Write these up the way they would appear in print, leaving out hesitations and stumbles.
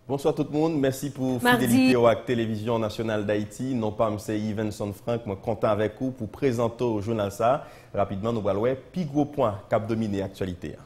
Bonsoir tout le monde, merci pour fidélité à la télévision nationale d'Haïti. Non pas M. Yvenson Frank, moi content avec vous pour présenter au journal ça. Rapidement, nous allons voir plus gros point cap dominé actualité.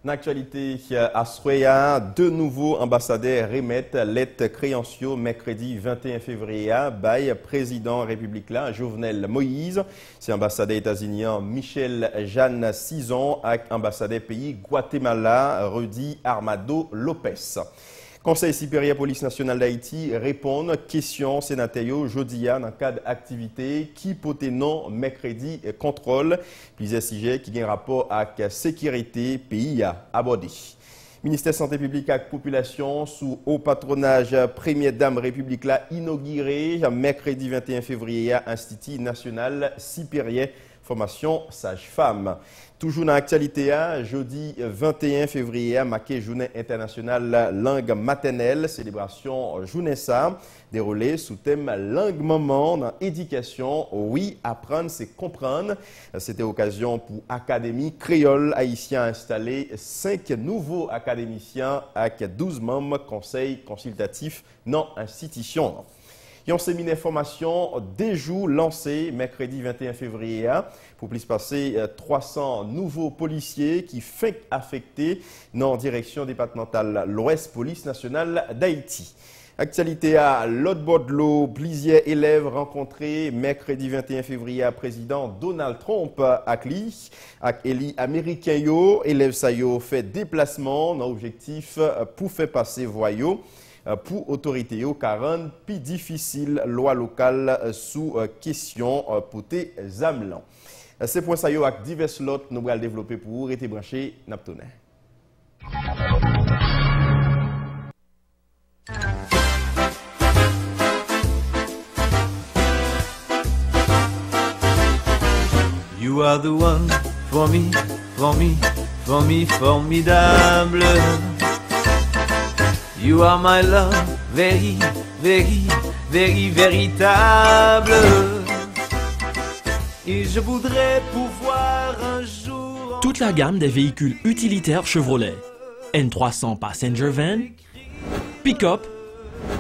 Dans l'actualité, à Soya, deux nouveaux ambassadeurs remettent lettre créanciaux mercredi 21 février by président République là, Jovenel Moïse. C'est ambassadeur états-unien Michel Jeanne Cison avec ambassadeur pays Guatemala Rudy Armado Lopez. Conseil supérieur police nationale d'Haïti répond question sénateur jeudi dans le cadre d'activité qui poté non mercredi contrôle plusieurs sujets qui ont rapport avec sécurité pays abordé. Ministère santé publique et population sous haut patronage première dame République là inauguré mercredi 21 février Institut national supérieur formation sage-femme. Toujours dans l'actualité, jeudi 21 février, marqué Journée internationale langue maternelle, célébration journée ça, déroulée sous thème langue maman dans éducation. Oui, apprendre, c'est comprendre. C'était occasion pour Académie créole haïtien installée 5 nouveaux académiciens avec 12 membres conseil consultatif non institution. Un séminaire formation des jours lancé mercredi 21 février pour plus passer 300 nouveaux policiers qui sont affectés dans la direction départementale l'Ouest Police nationale d'Haïti. Actualité à l'autre bord de l'eau, plusieurs élèves rencontrés mercredi 21 février président Donald Trump avec lui, avec Eli américain yo, élèves ça yo fait déplacement dans l'objectif pour faire passer voyou. Pour autorité car rendre plus difficile loi locale sous question pour tes amelans. C'est pour ça avec divers lots nous allons développer pour vous rester branché Naptoné. You are the one for me, for me, for me, formidable. You are my love, very, very, very, véritable. Et je voudrais pouvoir un jour... Toute la gamme des véhicules utilitaires Chevrolet. N300 Passenger Van, Pick-up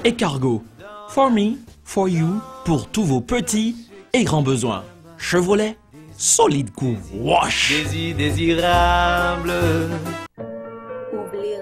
et Cargo. For me, for you, pour tous vos petits et grands besoins. Chevrolet, solide coup. Wash! Désirable.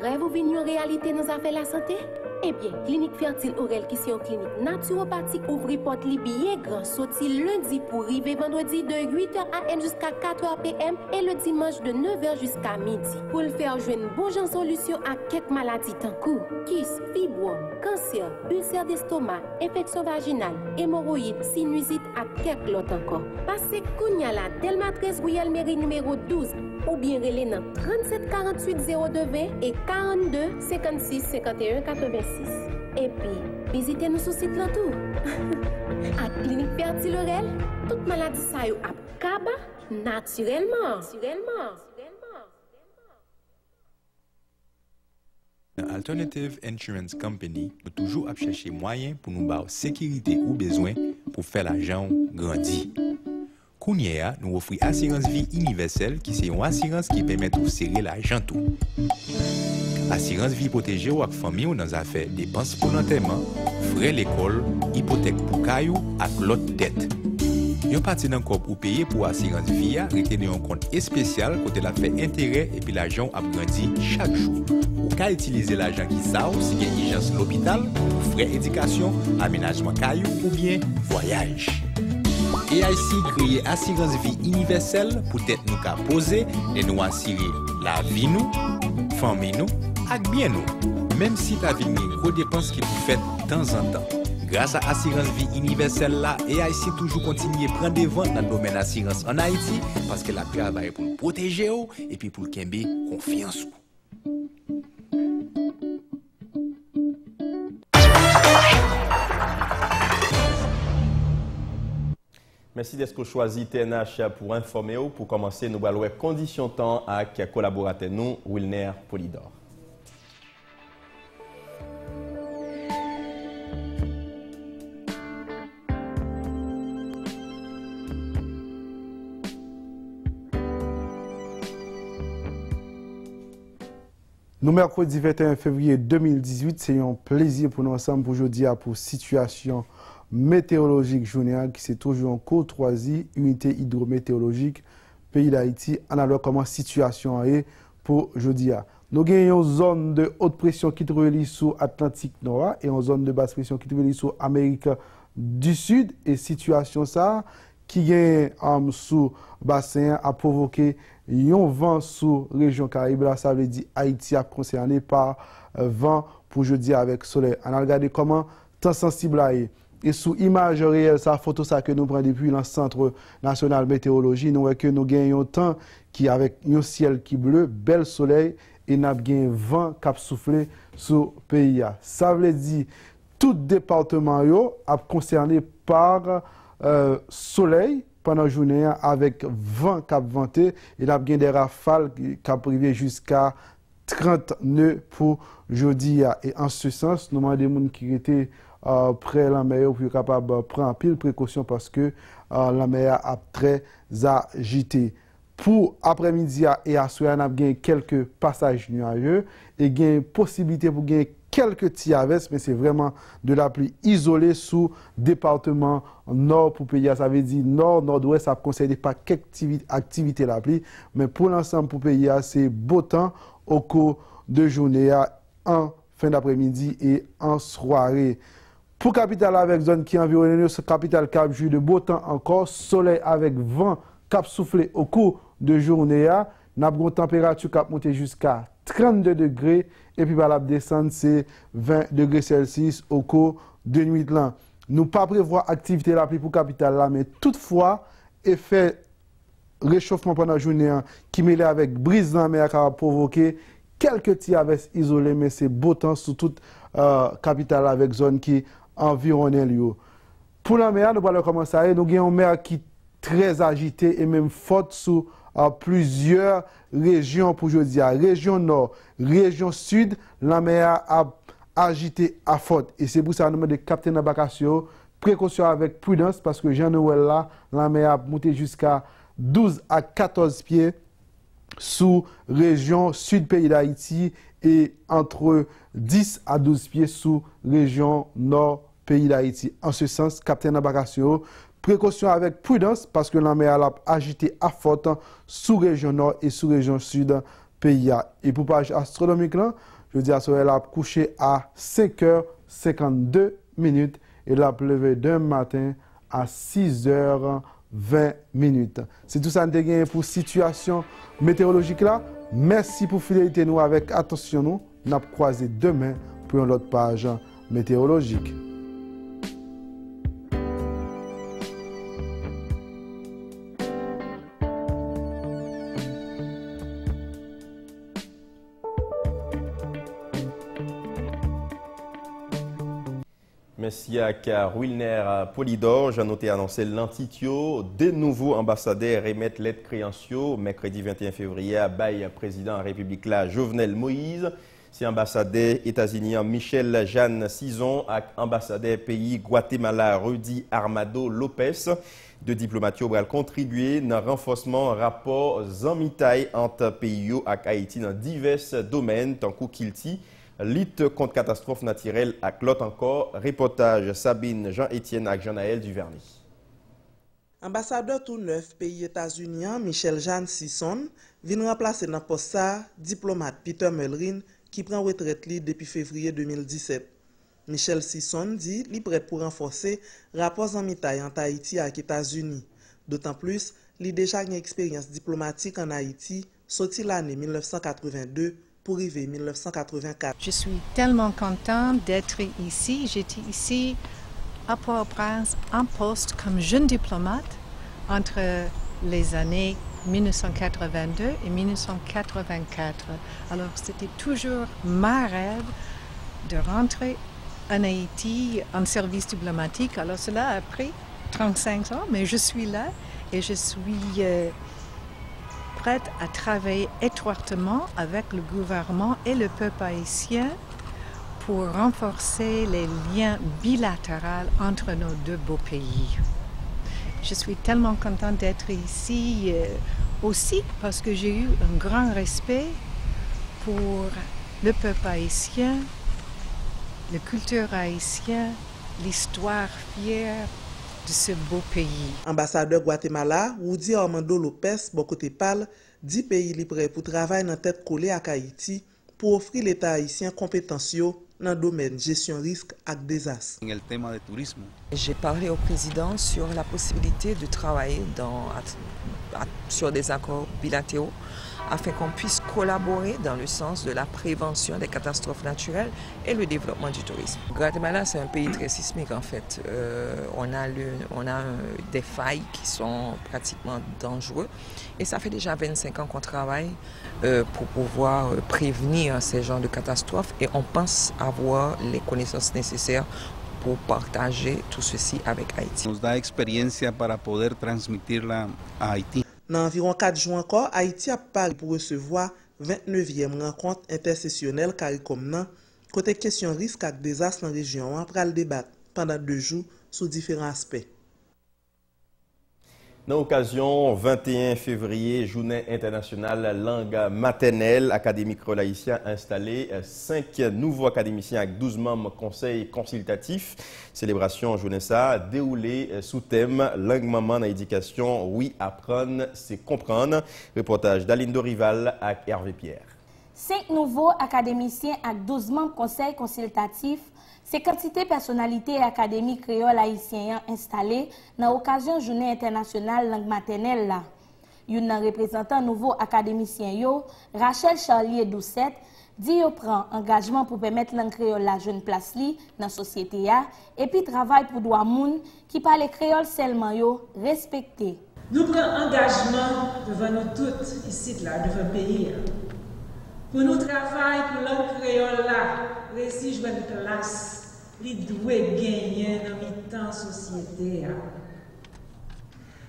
Rêve ou une réalité nous a fait la santé? Eh bien, Clinique Fertile Aurel qui est une clinique naturopathique ouvre porte li bien grand sorti lundi pour arriver vendredi de 8h AM jusqu'à 4h PM et le dimanche de 9h jusqu'à midi. Pour le faire jouer une bonne solution à quelques maladies tant que kyste, fibrome, cancer, ulcère d'estomac, infection vaginale, hémorroïdes, sinusite et quelques autres encore. Passez Kounia la Delma 13 Royal Mairie numéro 12 ou bien relais dans 37 48 02 20 et 42 56 51 86. Et puis, visitez-nous sur site là tout. À Clinique Fertile Aurel, toute maladie ça yo ap kaba naturellement. Alternative Insurance Company peut toujours chercher moyen pour nous avoir sécurité ou besoin pour faire l'argent grandir. Kounia, nous offrons assurance vie universelle qui est une assurance qui permet de serrer l'argent tout. Assurance vie protégée ou famille ou dans affaires dépenses pour l'enterrement, frais l'école, hypothèque pour caillou et l'autre dette. Yon parti d'un corps ou payer pour assurance vie, retenez un compte spécial côté la fait intérêt et puis l'argent a grandi chaque jour. Ou qu'à utiliser l'argent qui sort si il y a urgence l'hôpital, pour frais éducation, aménagement caillou ou bien voyage. Et ici, créer assurance vie universelle pour être nous qu'à poser et nous assurer la vie nous, famille nous, et bien nous. Même si tu as une gros dépenses qui vous faites de temps en temps. Grâce à assurance vie universelle là, AIC toujours continue à prendre des ventes dans le domaine assurance en Haïti parce que la travaille pour nous protéger et puis pour le kembe confiance. Merci d'être choisi TNH pour informer ou pour commencer nous allons conditions temps avec collaborateur nous Wilner Polidor. Nous, mercredi 21 février 2018, c'est un plaisir pour nous ensemble pour aujourd'hui pour situation météorologique journée qui c'est toujours en courtoisie, unité hydrométéorologique, pays d'Haïti, en alors comment situation est pour aujourd'hui. Nous avons une zone de haute pression qui se relie sur l'Atlantique Nord et une zone de basse pression qui se relie sur l'Amérique du Sud. Et situation ça qui est sous bassin a provoqué un vent sous région Caraïbe. Là, ça veut dire Haïti a concerné par vent pour jeudi avec soleil. On a regardé comment temps sensible là est. Et sous image réelle, ça photo ça que nous prenons depuis le Centre national météorologie, nous voyons que nous gagnons un temps qui avec un ciel qui bleu, bel soleil et nous avons un vent qui a soufflé sur le pays. Ça veut dire tout département est concerné par soleil pendant la journée avec vent qui a venté et nous avons des rafales qui ont privé jusqu'à 30 nœuds pour jeudi. Et en ce sens, nous demandons des gens qui étaient près de la mer pour être capable de prendre pile précaution parce que la mer a très agité. Pour après-midi et à soir, nous avons quelques passages nuageux et il y a une possibilité pour gagner quelques petits averses, mais c'est vraiment de la pluie isolée sous département nord pour pays. Ça veut dire nord, nord-ouest, ça ne concerne pas quelques activités la pluie, mais pour l'ensemble pour pays, c'est beau temps au cours de journée en fin d'après-midi et en soirée. Pour capitale avec zone qui environne, ce capitale cap joue de beau temps encore, soleil avec vent cap soufflé au cours de journée. Nous avons une température qui a monté jusqu'à 32 degrés et puis la descente c'est 20 degrés Celsius au cours de nuit là. Nous pas prévoir activité la pluie pour capitale là, mais toutefois effet réchauffement pendant la journée qui mêlé avec brise dans la mer qui a provoqué quelques petits averses isolés, mais c'est beau temps sur toute capitale avec zone qui environne. Pour la mer, nous allons commencer à nous avons une mer qui est très agitée et même forte sur plusieurs régions pour aujourd'hui. Région nord, région sud, la mer a agité à forte. Et c'est pour ça que nous demandons de capter l'embarcation, précaution avec prudence parce que Jean-Noël là, la mer a monté jusqu'à 12 à 14 pieds sous région sud pays d'Haïti et entre 10 à 12 pieds sous région nord pays d'Haïti. En ce sens, capter l'embarcation, précaution avec prudence parce que la mer a agité à forte sous région nord et sous région sud pays. Et pour page astronomique là, je dis à soleil a couché à 5h52 et la levé d'un matin à 6h20. C'est tout ça nous avons pour situation météorologique là. Merci pour fidélité nous avec attention nous. Nous croisé demain pour une autre page météorologique. Merci à Wilner Polidor. J'ai noté annoncer l'antitio des nouveaux ambassadeurs remettent lettre créanciaux mercredi 21 février à Baye président République là Jovenel Moïse. C'est ambassadeur États-Unis Michel Jeanne Cison et ambassadeur pays Guatemala Rudy Armado Lopez. De diplomates ont contribué dans le renforcement rapport amitié entre pays et Haïti dans divers domaines tant que Kilti. Lutte contre catastrophe naturelle à l'autre encore. Reportage Sabine Jean-Étienne avec Jean-Naël Duvernay. Ambassadeur tout neuf pays États-Unis Michel Jeanne Cison vient remplacer dans poste ça diplomate Peter Melrin qui prend retraite depuis février 2017. Michel Cison dit qu'il est prêt pour renforcer rapports amitié entre Haïti et les États-Unis. D'autant plus, il a déjà une expérience diplomatique en Haïti sorti l'année 1982 pour arriver 1984. Je suis tellement contente d'être ici. J'étais ici à Port-au-Prince en poste comme jeune diplomate entre les années 1982 et 1984. Alors c'était toujours ma rêve de rentrer en Haïti en service diplomatique. Alors cela a pris 35 ans, mais je suis là et je suis prête à travailler étroitement avec le gouvernement et le peuple haïtien pour renforcer les liens bilatéraux entre nos deux beaux pays. Je suis tellement contente d'être ici aussi parce que j'ai eu un grand respect pour le peuple haïtien, la culture haïtienne, l'histoire fière de ce beau pays. Ambassadeur Guatemala, Rudy Armando Lopez, bon côté parle, dit pays li prêt pour travailler dans tête collée à Haïti pour offrir l'État haïtien compétences dans le domaine gestion risque et désastre. J'ai parlé au président sur la possibilité de travailler sur des accords bilatéraux afin qu'on puisse collaborer dans le sens de la prévention des catastrophes naturelles et le développement du tourisme. Guatemala, c'est un pays très sismique en fait. On a des failles qui sont pratiquement dangereuses et ça fait déjà 25 ans qu'on travaille pour pouvoir prévenir ces genres de catastrophes et on pense avoir les connaissances nécessaires pour partager tout ceci avec Haïti. Nos da experiencia para poder transmitirla a Haïti. Dans environ 4 jours encore, Haïti a parlé pour recevoir 29e rencontre intersessionnelle CARICOM côté question risque et désastre dans la région après le débat pendant 2 jours sur différents aspects. Dans l'occasion 21 février, journée internationale langue maternelle, Académie créole haïtien a installé 5 nouveaux académiciens avec 12 membres conseil consultatif. Célébration journée ça déroulée sous thème langue maman dans l'éducation, oui apprendre, c'est comprendre. Reportage d'Aline Dorival avec Hervé Pierre. 5 nouveaux académiciens avec 12 membres conseil consultatif. C'est quantité personnalité et académie créole haïtien installée dans l'occasion journée internationale langue maternelle là. Une représentant nouveau académicien yo, Rachel Charlier Doucet, dit yo prend engagement pour permettre langue créole la jeune place li dans société ya et puis travail pour droit moun qui parle créole seulement yo respecté. Nous prenons engagement devant nous toutes ici là devant le pays. Pour nous travailler pour langue créole là, réussir jouer une place. Il doit gagner dans le temps société.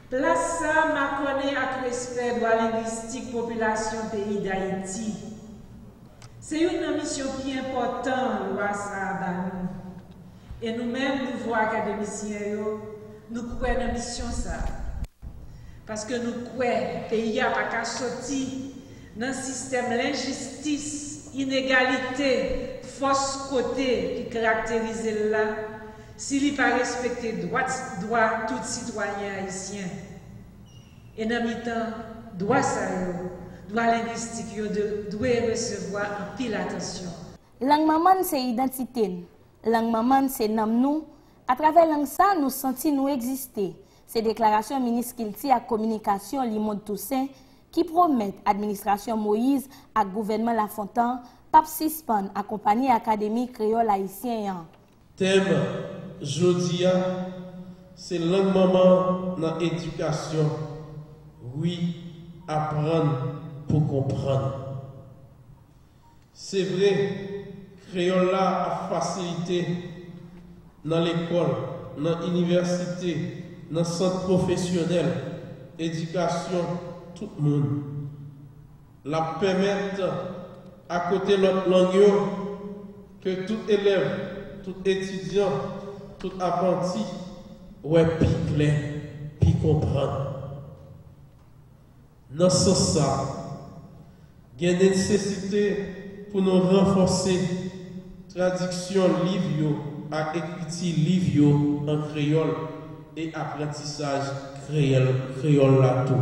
Place ça, m'a connaît avec respect droit linguistique population pays d'Haïti. C'est une mission qui est importante, loi ça nous. Et nous-mêmes, nouveaux académiciens, nous croyons dans la mission ça. Parce que nous croyons que le pays n'a pas qu'à sortir dans le système l'injustice, inégalité, force côté qui caractérise là, s'il n'a pas respecté droit tout citoyen haïtien. Et dans le temps, droit ça, droit linguistique, doit recevoir en pile attention. Langue maman c'est identité, langue maman c'est nam nous. À travers langue ça, nous sentons nous exister. C'est déclaration ministre Kilti à communication Limon Toussaint qui promettent administration Moïse à gouvernement Lafontaine Pape Sispan accompagné Académie créole haïtien. Thème jodia c'est langue maman dans éducation. Oui, apprendre pour comprendre. C'est vrai, créole là a facilité dans l'école, dans l'université, dans le centre professionnel, éducation, tout le monde. La permettre à côté de notre langue, que tout élève, tout étudiant, tout apprenti, ouais, puis clair, puis comprendre. Dans ce sens, il y a une nécessité pour nous renforcer la traduction livre à écriture livre en créole et apprentissage créole là tout.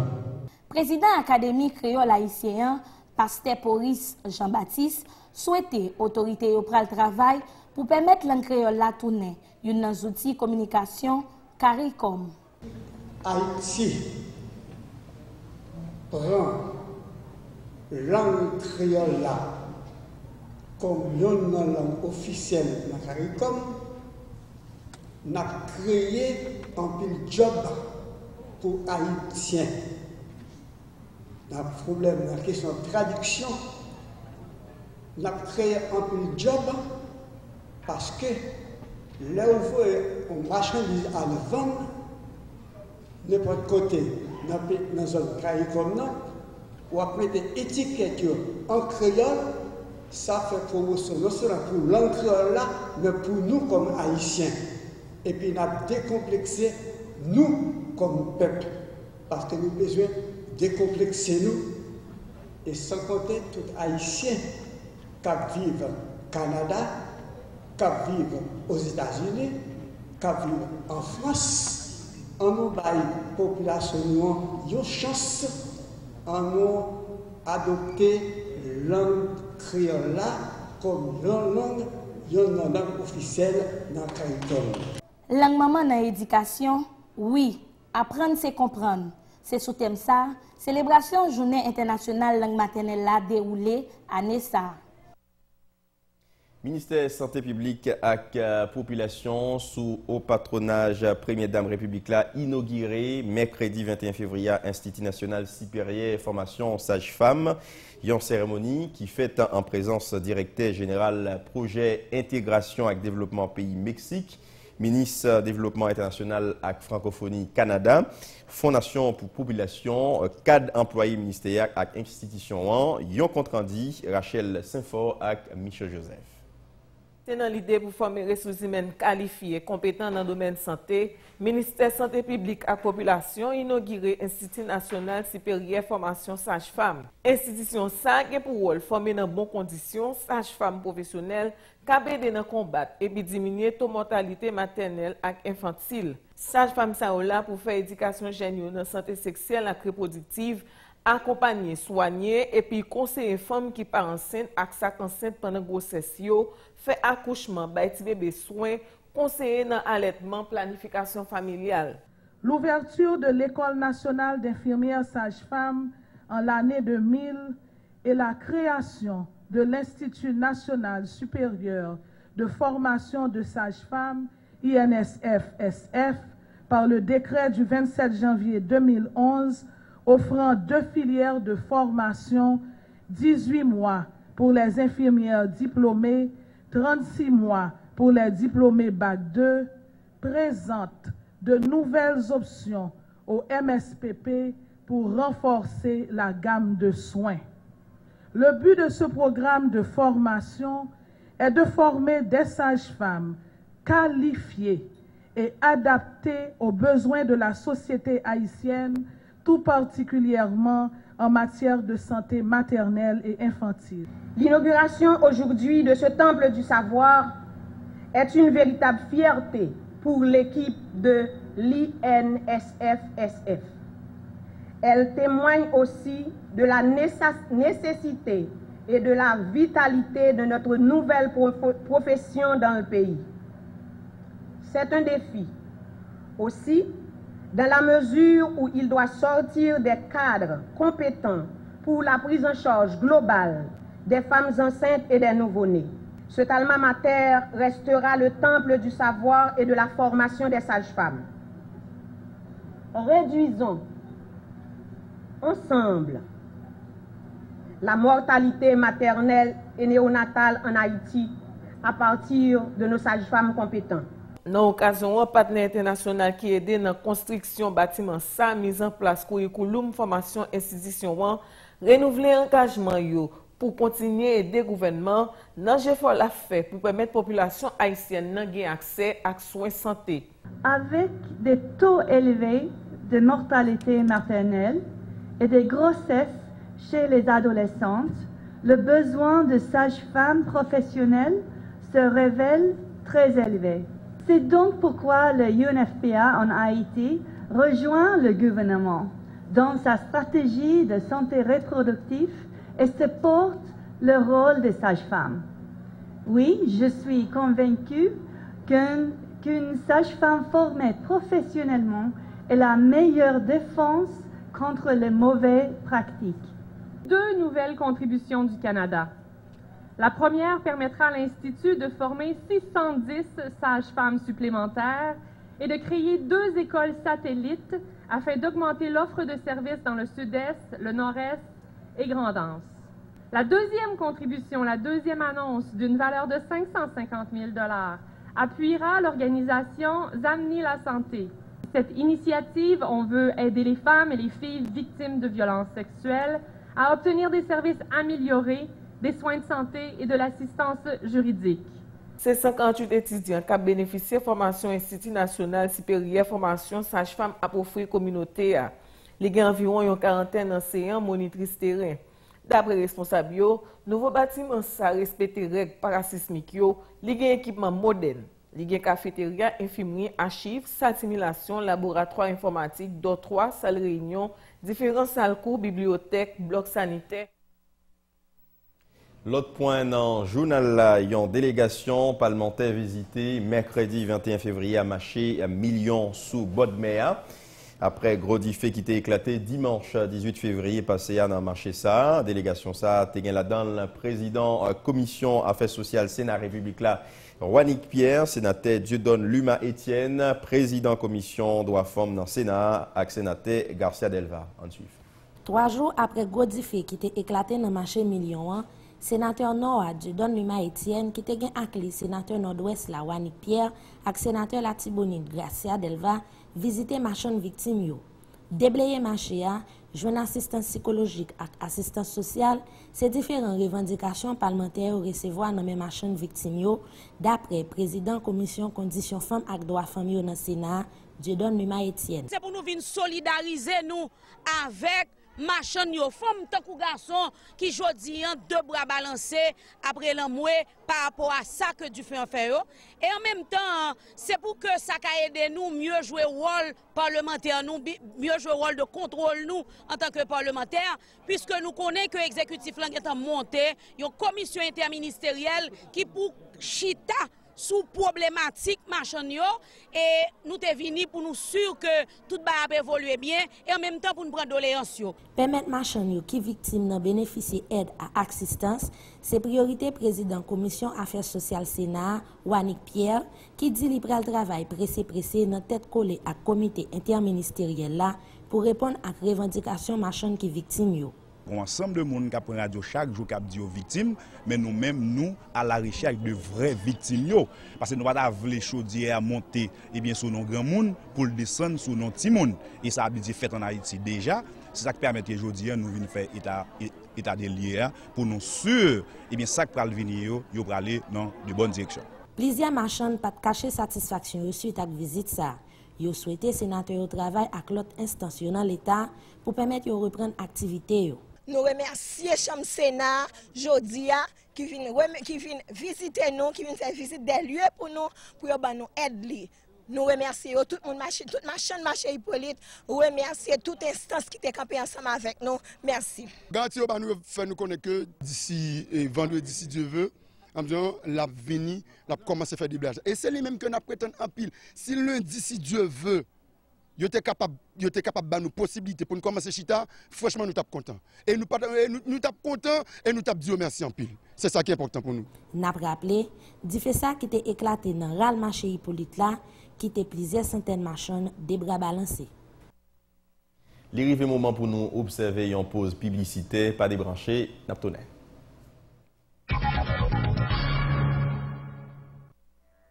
Président Académie créole haïtien, Pasteur Boris Jean-Baptiste, souhaitait autorité au pral travail pour permettre langue créole la tourner, une outil de communication CARICOM. Haïti prend langue créole là comme une langue officielle dans CARICOM, n'a créé un pile job pour Haïtiens. Dans le problème, la question de traduction, n'a créé un pile job parce que là où on marchandise à le vendre, n'importe côté, dans la zone CARICOM, ou après des étiquettes en créole, ça fait promotion non seulement pour langue créole là, mais pour nous comme Haïtiens. Et puis on a décomplexé nous comme peuple, parce que nous avons besoin de décomplexer nous, et sans compter tout Haïtien qui vivent au Canada, qui vivent aux États-Unis, qui vivent en France, en nous bail population une chance en nous adopter langue créole comme langue officielle dans le territoire. Langue maman dans l'éducation, oui, apprendre c'est comprendre. C'est sous thème ça, célébration journée internationale langue maternelle la déroulée année ça. Ministère Santé publique avec population sous au patronage Première Dame République là inauguré mercredi 21 février Institut national supérieur formation sage-femme. Une cérémonie qui fait en présence directeur général projet intégration avec développement pays Mexique, ministre développement international avec francophonie Canada, Fondation pour population, cadre employé ministériel avec institution yon compte rendu Rachel Saint-Fort avec Michel Joseph. C'est dans l'idée pour former des ressources humaines qualifiées, compétentes dans le domaine de santé, ministère Santé publique et population inauguré Institut national supérieur formation sage-femme. Institution ça qui pour rôle former dans bonnes conditions sage-femme professionnelle capable de combattre et puis diminuer taux mortalité maternelle et infantile. Sage-femme ça là pour faire éducation générale dans santé sexuelle et reproductive, accompagner, soigner et puis conseiller femmes qui partent enceintes et qui enceintes pendant grossesse fait accouchement, petit bébé soins, conseiller dans allaitement, planification familiale. L'ouverture de l'École nationale d'infirmières sages-femmes en l'année 2000 et la création de l'Institut national supérieur de formation de sages-femmes, INSF-SF, par le décret du 27 janvier 2011, offrant 2 filières de formation, 18 mois pour les infirmières diplômées, 36 mois pour les diplômés Bac 2, présente de nouvelles options au MSPP pour renforcer la gamme de soins. Le but de ce programme de formation est de former des sages-femmes qualifiées et adaptées aux besoins de la société haïtienne, tout particulièrement en matière de santé maternelle et infantile. L'inauguration aujourd'hui de ce temple du savoir est une véritable fierté pour l'équipe de l'INSF-SF. Elle témoigne aussi de la nécessité et de la vitalité de notre nouvelle profession dans le pays. C'est un défi aussi, dans la mesure où il doit sortir des cadres compétents pour la prise en charge globale des femmes enceintes et des nouveau-nés. Cet alma mater restera le temple du savoir et de la formation des sages-femmes. Réduisons ensemble la mortalité maternelle et néonatale en Haïti à partir de nos sages-femmes compétentes. Dans l'occasion, un partenaire international qui aide dans la construction bâtiment ça, mise en place curriculum formation institution, renouveler engagement pour continuer à aider le gouvernement dans l'effort la fait pour permettre à la population haïtienne d'avoir accès à soins de santé. Avec des taux élevés de mortalité maternelle et de grossesse chez les adolescentes, le besoin de sages-femmes professionnelles se révèle très élevé. C'est donc pourquoi le UNFPA en Haïti rejoint le gouvernement dans sa stratégie de santé reproductive et supporte le rôle des sages-femmes. Oui, je suis convaincue qu'une sage-femme formée professionnellement est la meilleure défense contre les mauvaises pratiques. 2 nouvelles contributions du Canada. La première permettra à l'Institut de former 610 sages-femmes supplémentaires et de créer 2 écoles satellites afin d'augmenter l'offre de services dans le sud-est, le nord-est et Grande-Anse. La deuxième contribution, la deuxième annonce d'une valeur de 550 000 $ appuiera l'organisation Zamni la Santé. Cette initiative, on veut aider les femmes et les filles victimes de violences sexuelles à obtenir des services améliorés, des soins de santé et de l'assistance juridique. C'est 58 étudiants qui ont bénéficié de la formation Institut national supérieur formation sage-femme à profil communautaire. Il y a environ une quarantaine d'enseignants monitrices terrain. D'après responsable, nouveau bâtiment ça respecte règles parasismiques, li gen équipement moderne, li gen cafétéria, infirmerie, archives, salle simulation, laboratoire informatique, dortoir, salle réunion, différentes salles cours, bibliothèque, bloc sanitaire. L'autre point dans le journal, là, une délégation parlementaire visité mercredi 21 février à marché à Million sous Bodmea. Après gros diffé qui était éclaté dimanche 18 février passé à dans marché ça, délégation ça t'es là-dedans le président commission affaires sociales Sénat République là, Wanik Pierre, sénateur Dieudonne Luma Etienne, président commission droit femmes dans Sénat, avec sénateur Garcia Delva. En suivant. 3 jours après gros diffé qui était éclaté dans marché Million, sénateur Nord Dieudonne Luma Etienne qui était avec les sénateur Nord-Ouest la Wanik Pierre avec sénateur Latibonite Garcia Delva visiter machin victime yo. Déblayer marché a, joindre assistance psychologique et assistance sociale, c'est différentes revendications parlementaires recevoir dans mes machin victime yo d'après président commission conditions femmes et droits femmes yo dans Sénat, Dieudonne Luma Etienne. C'est pour nous venir solidariser nous avec machin yo femme tant que garçon qui jodi an deux bras balancés après l'amour par rapport à ça que du fait en fait yo et en même temps c'est pour que ça ka aider nous mieux jouer rôle parlementaire nous mieux jouer rôle de contrôle nous en tant que parlementaire puisque nous connaissons que l'exécutif là est en montée une commission interministérielle qui pour chita sous problématique machin yo et nous te vini pour nous sûr que tout va évoluer bien et en même temps pour nous prendre doléance yo. Permettre machin yo qui victime nan bénéficier aide à assistance, c'est priorité président commission affaires sociales Sénat Wanik Pierre qui dit li pral travail pressé dans tête collée à comité interministériel là pour répondre à revendication machin qui victime yo. Un ensemble de monde qui prend radio chaque jour qui dit aux victimes, mais nous-mêmes, nous, à la recherche de vraies victimes. Parce que nous ne pouvons pas les chaudières à monter sur nos grands monde pour descendre sur nos petits monde. Et ça a été fait en Haïti déjà. C'est ça qui permet aujourd'hui nous venir faire état des liens pour nous sûr, ça qui va venir, il va aller dans de bonnes directions. Plusieurs marchands pas cacher satisfaction suite à la visite ça. Yo souhaité sénateur au travail avec l'autre instance dans l'État pour permettre de reprendre l'activité. Nous remercions Chambre Sénat, Jodia, qui vient visiter nous, qui vient faire visite des lieux pour nous aider. Nous remercions tout le monde, toute ma chaîne marché Hippolyte, nous remercions toute instance qui était campée ensemble avec nous. Merci. Garantie, nous faisons nous connaître que d'ici vendredi, si Dieu veut, la veni, la commence à faire des blagues. Et c'est les mêmes que nous prétendons en pile. Si lundi, si Dieu veut, vous êtes capable de nous possibilités pour nous commencer chita, franchement nous sommes contents. Et nous sommes contents et nous sommes dit merci en pile. C'est ça qui est important pour nous. Nous avons rappelé, ça qui était éclaté dans le ral marché Hippolyte là, qui était plusieurs centaines de machines, des bras balancés. Il arrive le moment pour nous observer une pause publicité, pas débrancher, Naptonnet.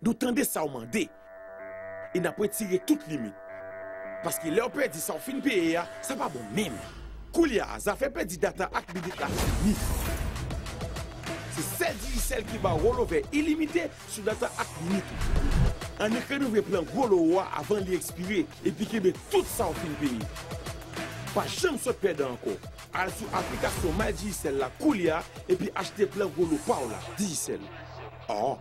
Nous tendez ça au mandé. Et n'a pas tiré toute limite. Parce que là, on peut dire ça, on finit de payer, ça va bon même. Koulia, ça fait perdre data avec Bidika. C'est celle qui va rollover illimité sur data avec limite. On est que nous voulons prendre gros loa avant d'expirer et puis que tout ça, on finit de payer. Pas jamais se perdre encore. Allez sur l'application MyDigicel, la Koulia, et puis acheter plein gros loa par là, Digicel. Oh.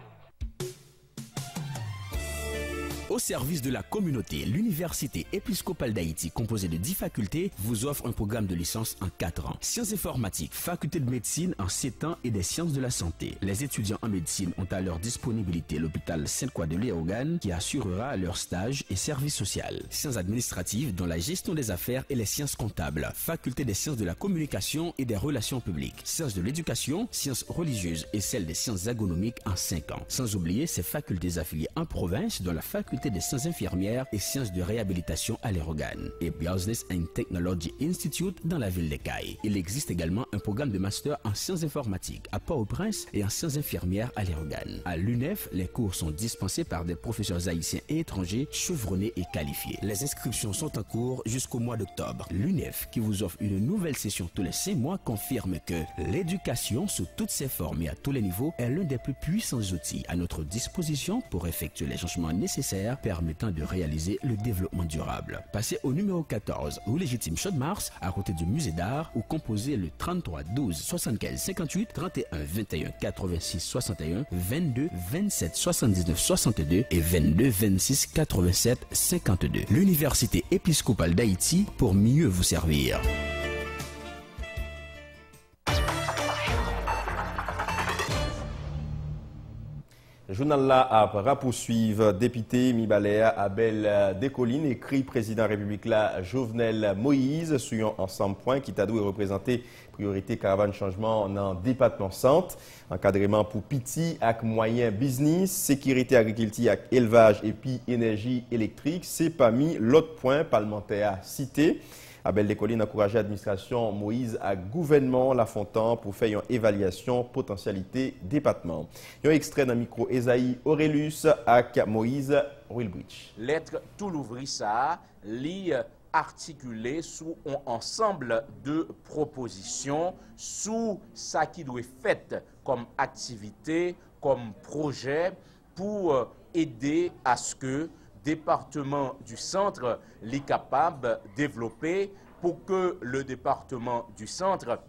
Au service de la communauté, l'Université épiscopale d'Haïti, composée de 10 facultés, vous offre un programme de licence en 4 ans. Sciences informatiques, faculté de médecine en 7 ans et des sciences de la santé. Les étudiants en médecine ont à leur disponibilité l'hôpital Sainte-Croix de Léogane qui assurera leur stage et service social. Sciences administratives dont la gestion des affaires et les sciences comptables. Faculté des sciences de la communication et des relations publiques. Sciences de l'éducation, sciences religieuses et celles des sciences agronomiques en 5 ans. Sans oublier ces facultés affiliées en province dont la faculté des sciences infirmières et sciences de réhabilitation à Léogane et Business and Technology Institute dans la ville d'Ekaï. Il existe également un programme de master en sciences informatiques à Port-au-Prince et en sciences infirmières à Léogane. À l'UNEF, les cours sont dispensés par des professeurs haïtiens et étrangers chevronnés et qualifiés. Les inscriptions sont en cours jusqu'au mois d'octobre. L'UNEF, qui vous offre une nouvelle session tous les 5 mois, confirme que l'éducation sous toutes ses formes et à tous les niveaux est l'un des plus puissants outils à notre disposition pour effectuer les changements nécessaires nécessaires permettant de réaliser le développement durable. Passez au numéro 14, rue Légitime Chaude-Mars, à côté du musée d'art, ou composez le 33 12 75 58 31 21 86 61 22 27 79 62 et 22 26 87 52. L'Université épiscopale d'Haïti pour mieux vous servir. Le journal là a poursuivre député Mibalea Abel Descollines, écrit président République là Jovenel Moïse sur un ensemble point qui t'a dû représenter priorité caravane changement dans le département centre, encadrement pour petit avec moyen business, sécurité agriculture avec élevage et puis énergie électrique, c'est parmi l'autre point parlementaire cité. Abel Descollines encourageait l'administration Moïse à gouvernement La Fontaine pour faire une évaluation potentialité département. Un extrait d'un micro Esaïe Aurelius avec Moïse Wilbridge. Lettre tout l'ouvri ça, lit articulé sous un ensemble de propositions, sous ça qui doit être fait comme activité, comme projet pour aider à ce que département du centre est capable de développer pour que le département du centre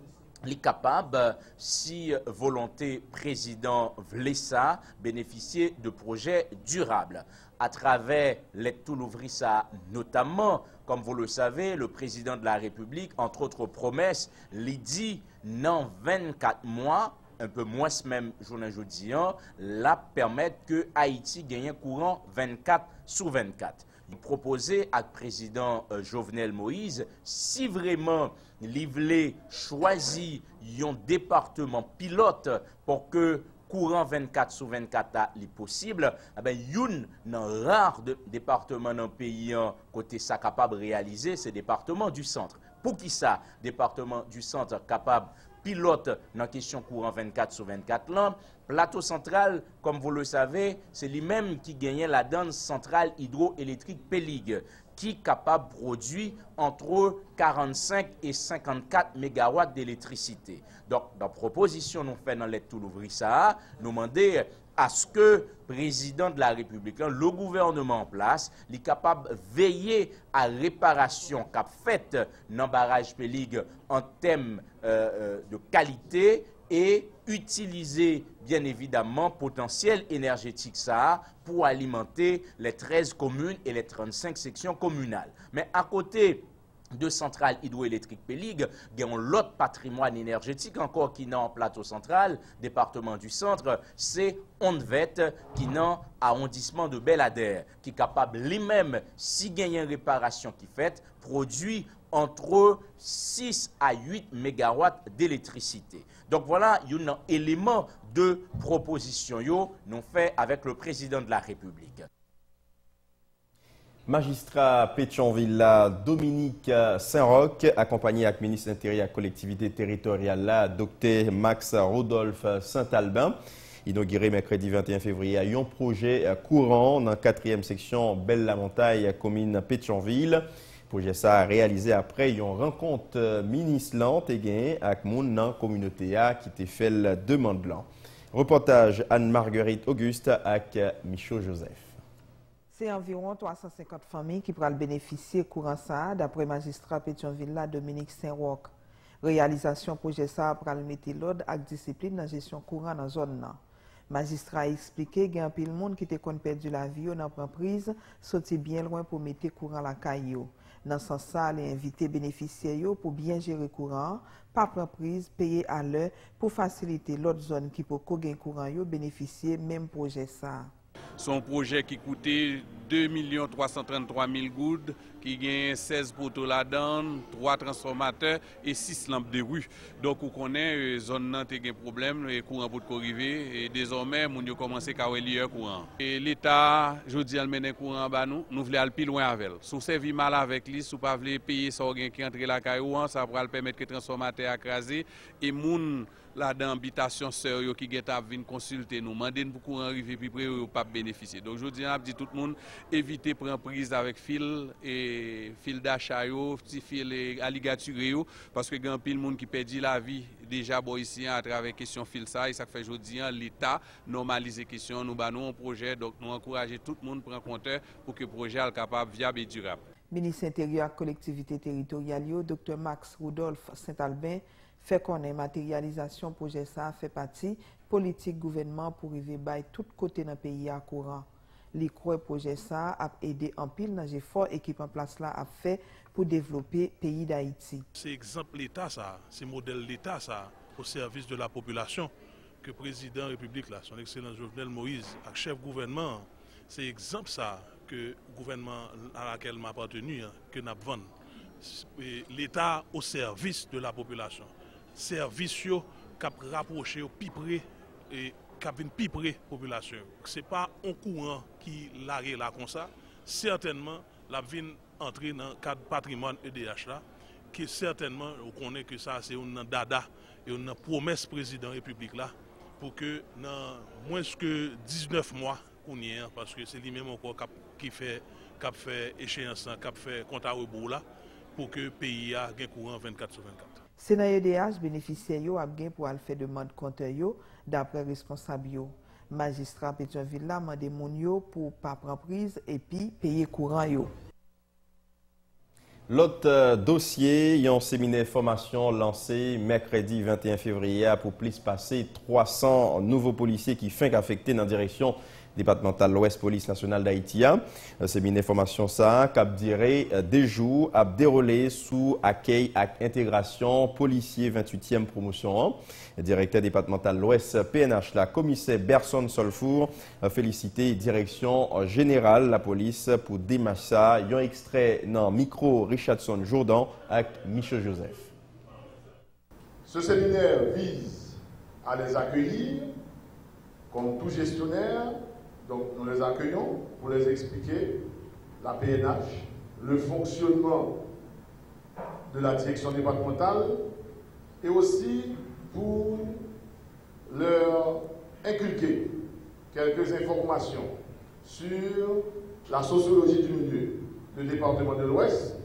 est capable, si volonté président voulait ça, bénéficier de projets durables. À travers les tout l'ouvri ça, notamment, comme vous le savez, le président de la République, entre autres promesses, l'a dit dans 24 mois, un peu moins même journée jeudi, la permettre que Haïti gagne un courant 24/24. Il proposait à président Jovenel Moïse, si vraiment il voulait choisir un département pilote pour que courant 24/24 est possible, il y a un rare département dans le pays côté ça capable de réaliser, c'est le département du centre. Pour qui ça, département du centre capable pilote dans la question courant 24/24 là, plateau central, comme vous le savez, c'est lui-même qui gagnait la donne centrale hydroélectrique Péligue, qui est capable de produire entre 45 et 54 MW d'électricité. Donc, dans la proposition nous fait dans l'aide tout l'ouvri ça, nous demander à ce que le président de la République, le gouvernement en place, est capable de veiller à la réparation qu'a faite dans le barrage Péligue en termes de qualité et utiliser bien évidemment potentiel énergétique ça pour alimenter les 13 communes et les 35 sections communales. Mais à côté de centrales hydroélectriques Péligue, il y a l'autre patrimoine énergétique encore qui est en plateau central, département du centre, c'est Ondevet qui est en arrondissement de Belladère, qui est capable lui-même, si il y a une réparation qui fait, produit entre 6 à 8 MW d'électricité. Donc voilà, il y a un élément de proposition nous fait avec le président de la République. Magistrat Pétionville, Dominique Saint-Roch, accompagné avec le ministre de l'Intérieur et collectivité territoriale, Dr Max Rodolphe Saint-Albin, inauguré mercredi 21 février un projet courant dans la 4e section Belle-la-Montagne, commune Pétionville. Projet ça a réalisé après une rencontre ministre et avec moun dans la communauté qui était fait la demande là. Reportage Anne-Marguerite Auguste avec Michaud Joseph. C'est environ 350 familles qui pourront bénéficier courant ça, d'après magistrat Pétionville Dominique Saint-Roch. Réalisation projet ça pour mettre l'ordre avec discipline dans la gestion courant dans la zone. Magistrat a expliqué qu'il y a un pile monde qui était perdu la vie dans l'entreprise, sorti bien loin pour mettre courant la caillou. Dans ce sens, il a invité bénéficiaires pour bien gérer courant, pas prendre prise, payer à l'heure pour faciliter l'autre zone qui peut gagner courant bénéficier même projet ça. Son projet qui coûtait 2 333 000 gouttes, qui gagne 16 poteaux là-dedans, 3 transformateurs et 6 lampes de rue. Donc, on connaît zone nan te gen problème, le courant pour arriver et désormais, on a commencé à avoir courant. Et l'État, je dis, elle mène courant bas nous voulons aller plus loin avec elle. Si vous servez mal avec lui, si vous ne pouvez pas payer ça qui entre la caillou, ça va permettre que le transformateur écrasé et moun là dans l'habitation sœur qui viennent consulter nous, demander pour courant arriver puis près pas bénéficier. Donc je dis à tout le monde éviter prendre prise avec fil et fil d'achat, petit fil alligature, parce que il y a un pile monde qui perdit la vie déjà ici à travers question fil ça, et ça fait aujourd'hui l'État normaliser question, nous avons un projet, donc nous encourageons tout le monde à prendre compte pour que le projet soit capable, viable et durable. Ministre intérieur et collectivité territoriale, Dr. Max Rudolph Saint-Albin, fait qu'on ait matérialisation projet ça fait partie politique gouvernement pour arriver à tout côté dans le pays à courant. Les croix projet ça a aidé en pile dans l'effort équipe en place là a fait pour développer le pays d'Haïti. C'est exemple l'État ça, c'est modèle l'État ça au service de la population que le président de la République là, son excellence Jovenel Moïse, avec chef gouvernement, c'est exemple ça que le gouvernement à laquelle m'a appartenu que n'a vendu. L'État au service de la population. Service qui a rapproché au plus près et qui a plus près de la population. Ce n'est pas un courant qui l'arrête là comme ça. Certainement, la vient entrer dans le cadre patrimoine EDH là, qui certainement, on connaît que ça c'est une dada et une promesse président de la République là, pour que dans moins que 19 mois, parce que c'est lui-même encore qui fait échéance, qui fait compte à rebours là, pour que le pays a un courant 24/24. Sénat EDH bénéficiaire a gagné pour faire demande compteur d'après responsable. Magistrat Pétionville a demandé moun pour pas prendre prise et puis payer courant yo. L'autre dossier, il y a un séminaire formation lancé mercredi 21 février pour plus passer 300 nouveaux policiers qui font affecter dans la direction départementale l'Ouest Police nationale d'Haïti. Le séminaire formation ça, qui a duré 2 jours, a déroulé sous accueil et intégration policier 28e promotion. Le directeur départemental l'Ouest PNH, la commissaire Berson Solfour, a félicité direction générale la police pour démarcher ça. Il y a un extrait dans micro Richardson Jourdan avec Michel Joseph. Ce séminaire vise à les accueillir comme tout gestionnaire. Donc nous les accueillons pour les expliquer la PNH, le fonctionnement de la direction départementale et aussi pour leur inculquer quelques informations sur la sociologie du milieu du département de l'Ouest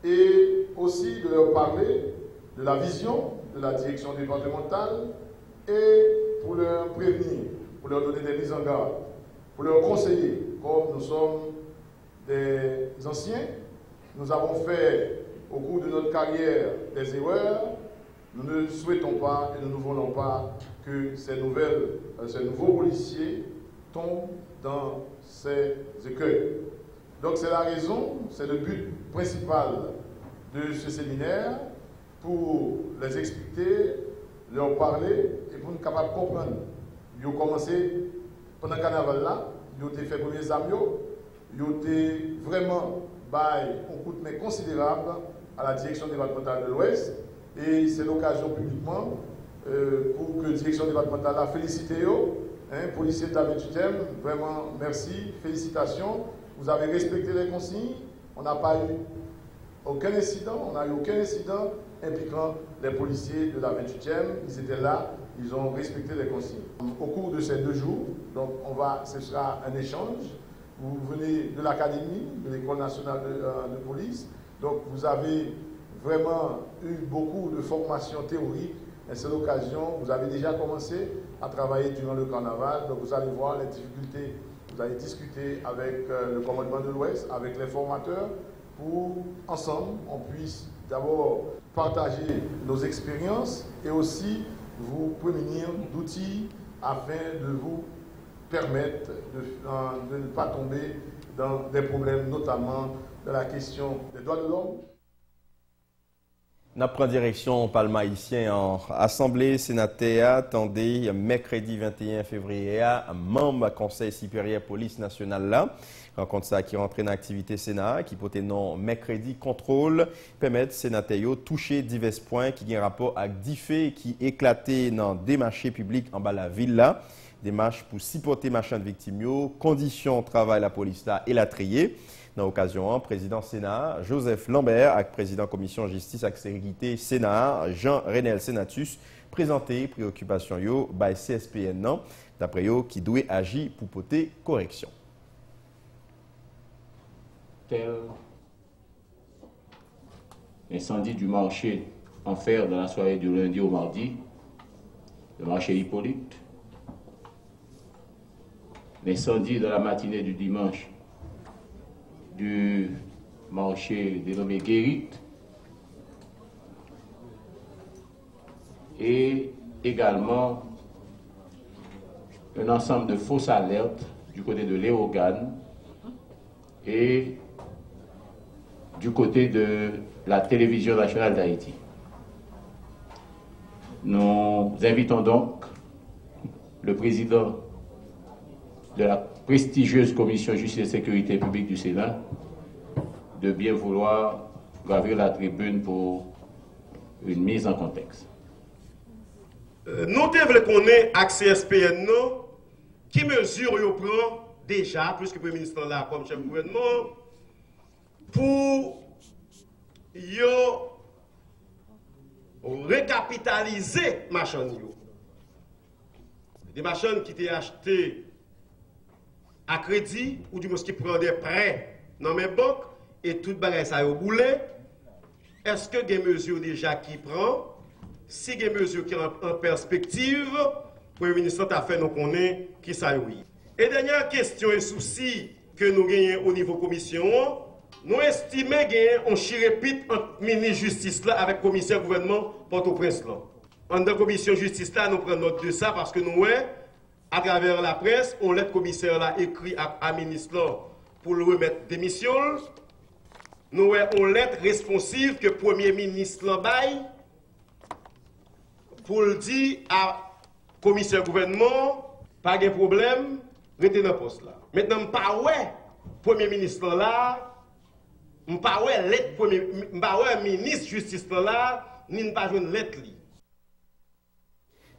et aussi de leur parler de la vision de la direction départementale et pour leur prévenir, pour leur donner des mises en garde, pour leur conseiller. Comme nous sommes des anciens, nous avons fait au cours de notre carrière des erreurs, nous ne souhaitons pas et nous ne voulons pas que ces nouveaux policiers tombent dans ces écueils. Donc c'est la raison, c'est le but principal de ce séminaire, pour les expliquer, leur parler et pour nous capables de comprendre. Ils ont commencé pendant le carnaval là, ils ont fait les premiers amis, ils ont vraiment un coup de main considérable à la direction départementale de l'Ouest. Et c'est l'occasion publiquement pour que la direction départementale a félicité eux, policiers de la 28e, vraiment merci, félicitations. Vous avez respecté les consignes, on n'a pas eu aucun incident, impliquant les policiers de la 28e, ils étaient là, ils ont respecté les consignes. Au cours de ces 2 jours, donc ce sera un échange. Vous venez de l'académie, de l'École nationale de police, donc vous avez vraiment eu beaucoup de formation théorique et c'est l'occasion, vous avez déjà commencé à travailler durant le carnaval, donc vous allez voir les difficultés, vous allez discuter avec le commandement de l'Ouest, avec les formateurs, pour ensemble on puisse d'abord partager nos expériences et aussi vous prémunir d'outils afin de vous permettre de ne pas tomber dans des problèmes, notamment dans la question des droits de l'homme. Nous prenons direction Palma haïtien en Assemblée sénateur attendez mercredi 21 février un membre Conseil supérieur police nationale là. Rencontre ça qui rentre dans l'activité Sénat qui peut non mercredi contrôle permettre sénateur toucher divers points qui ont rapport avec des faits qui éclaté dans des marchés publics en bas la ville là. Des marches pour supporter machin de victimes, conditions de travail la police là et la trier. Dans l'occasion, président Sénat, Joseph Lambert, avec président commission justice et sécurité Sénat, Jean-Renel Sénatus, présenté préoccupation yo by CSPN, d'après yo qui doit agir pour porter correction. tel l'incendie du marché en fer dans la soirée du lundi au mardi, le marché Hippolyte, l'incendie de la matinée du dimanche du marché dénommé Guérit, et également un ensemble de fausses alertes du côté de Léogane et du côté de la télévision nationale d'Haïti. Nous invitons donc le président de la prestigieuse commission Justice et Sécurité publique du Sénat de bien vouloir gravir la tribune pour une mise en contexte. Nous devons connaître accès SPN, qui mesure yo prend déjà, puisque le Premier ministre là comme chef de gouvernement, pour yo recapitaliser machines yo. Des machines qui étaient achetées à crédit ou du moins qui prend des prêts dans mes banques et tout bagage ça yo boulé. Est-ce que des mesures déjà qui prend? Si des mesures qui sont en perspective, le Premier ministre a fait nous connaître qui ça oui. Et dernière question et souci que nous gagnons au niveau commission, nous estimons gagner un chirépite entre ministre justice là avec commissaire gouvernement Port-au-Prince là. En dans commission justice là, nous prenons note de ça parce que nous à travers la presse, on lettre commissaire là écrit à ministre là pour le remettre démission. Nous on lettre responsive que premier ministre là bail pour le dire à commissaire gouvernement, pas de problème, restez dans le poste là. Maintenant, pas ouais, premier ministre là, pas ouais lettre premier, pas ouais ministre justice là, ni pas une lettre li.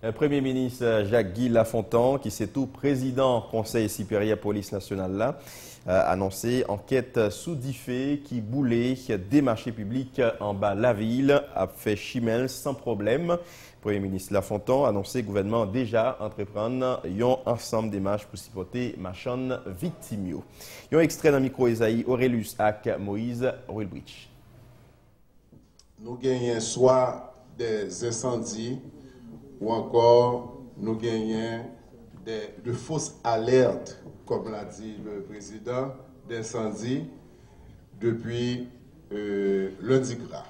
Le Premier ministre Jacques-Guy Lafontan, qui c'est tout président Conseil supérieur police nationale là, a annoncé enquête sous diffé qui boulait des marchés publics en bas la ville, a fait chimel sans problème. Premier ministre Lafontan a annoncé que le gouvernement déjà entreprendre un ensemble de démarches pour supporter machines victimes. Un extrait dans le micro Esaïe Aurelius avec Moïse Ruelbridge. Nous gagnons soit des incendies ou encore nous gagnons de fausses alertes, comme l'a dit le président, d'incendies depuis lundi gras.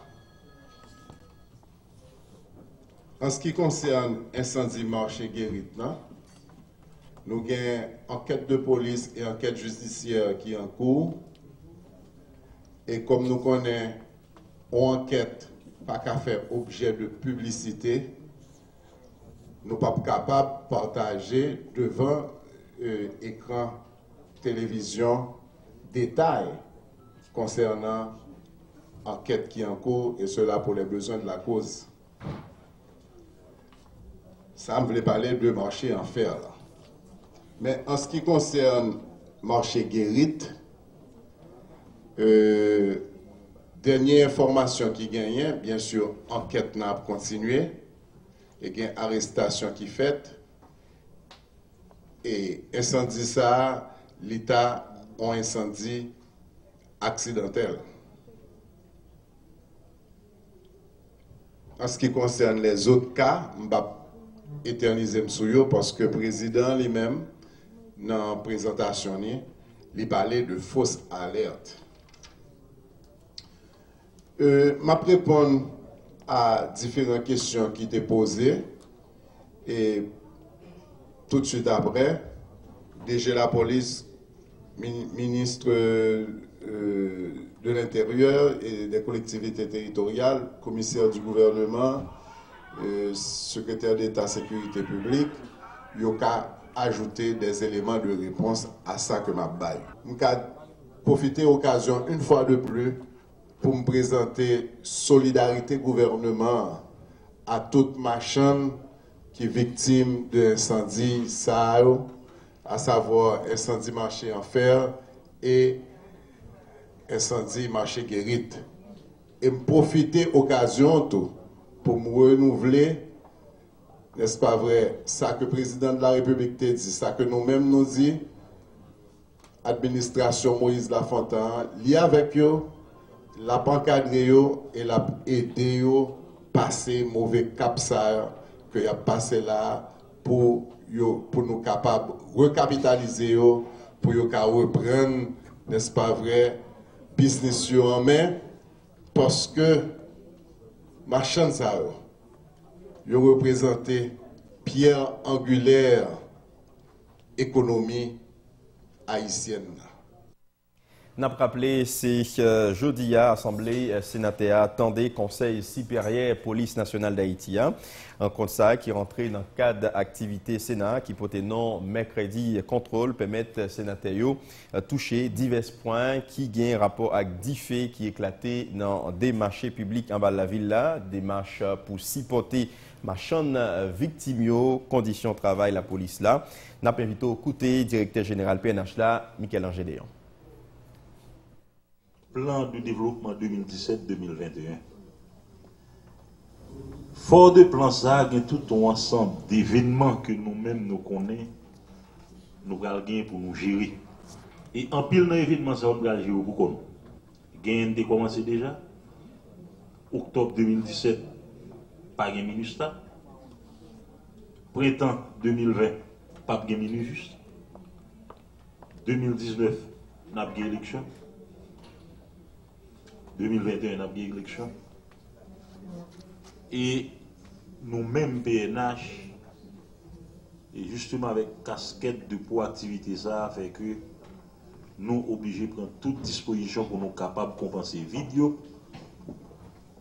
En ce qui concerne l'incendie marché Guérit, nous avons enquête de police et enquête judiciaire qui est en cours. Et comme nous connaissons, enquête pas qu'à faire objet de publicité, nous ne sommes pas capables de partager devant écran télévision détails concernant l'enquête qui est en cours et cela pour les besoins de la cause. Ça me voulait parler de marché en fer. Là. Mais en ce qui concerne marché Guérit, dernière information qui gagnait, bien sûr, enquête n'a pas continué, et il y a une arrestation qui est faite. Et incendie ça, l'État a un incendie accidentel. En ce qui concerne les autres cas, je ne vais pas éterniser parce que le président lui-même, dans la présentation, il parlait de fausses alertes. Je vais répondre à différentes questions qui étaient posées et tout de suite après, DG la police, ministre de l'Intérieur et des collectivités territoriales, commissaire du gouvernement, secrétaire d'État sécurité publique, il y a ajouté des éléments de réponse à ça que m'a baille. Je vais profiter de l'occasion une fois de plus pour me présenter solidarité gouvernement à toute ma chambre qui est victime de l'incendie à savoir incendie marché en fer et incendie marché Guérit. Et me profiter de l'occasion pour me renouveler, n'est-ce pas vrai, ça que le président de la République t'a dit, ça que nous-mêmes nous dit, administration Moïse Lafontaine, lié avec eux, la encadré et la aidé passer mauvais cap ça que y a passé là pour nous capables recapitaliser pour yo ka reprendre, n'est-ce pas vrai, business yo en main parce que marchand ça yo représenté pierre angulaire économie haïtienne. N'a pas rappelé, c'est jeudi à Assemblée sénatoriale attendait Conseil supérieur police nationale d'Haïti. Un conseil qui rentrait dans le cadre d'activité Sénat qui portait non mercredi contrôle permettre sénateurs toucher divers points qui gagnent rapport avec 10 faits qui éclataient dans des marchés publics en bas de la ville là, des marches pour supporter marchand victimes, conditions de travail la police là. N'a pas invité au côté directeur général PNH là, Michel-Angé Déon. Plan de développement 2017-2021. Fort de plan ça, il y a tout un ensemble d'événements que nous-mêmes nous connaissons, nous allons pour nous gérer. Et en pile dans l'événement, ça va gérer pour nous. Il y a commencé déjà. Octobre 2017, pas de ministère. Printemps 2020, pas de ministre juste. 2019, n'a pas d'élection. 2021, on a bien élection. Et nous-mêmes, PNH, et justement avec casquette de proactivité, ça fait que nous obligés de prendre toute disposition pour nous capables de compenser vidéo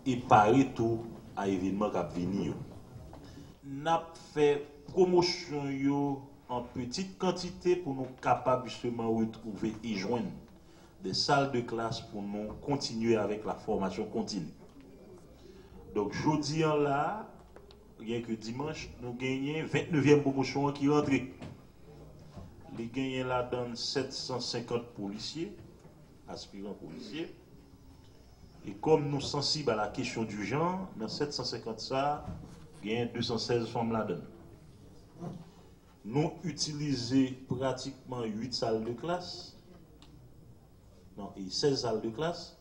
et parer tout à l'événement qui a venu. Nous avons fait promotion en petite quantité pour nous capables justement de retrouver et joindre des salles de classe pour nous continuer avec la formation continue. Donc, jeudi là, rien que dimanche, nous gagnons 29e promotion qui rentre. Nous gagnons là dans 750 policiers, aspirants policiers. Et comme nous sommes sensibles à la question du genre, dans 750 ça, il y a 216 femmes là-dedans. Nous utilisons pratiquement 8 salles de classe. Non, et 16 salles de classe,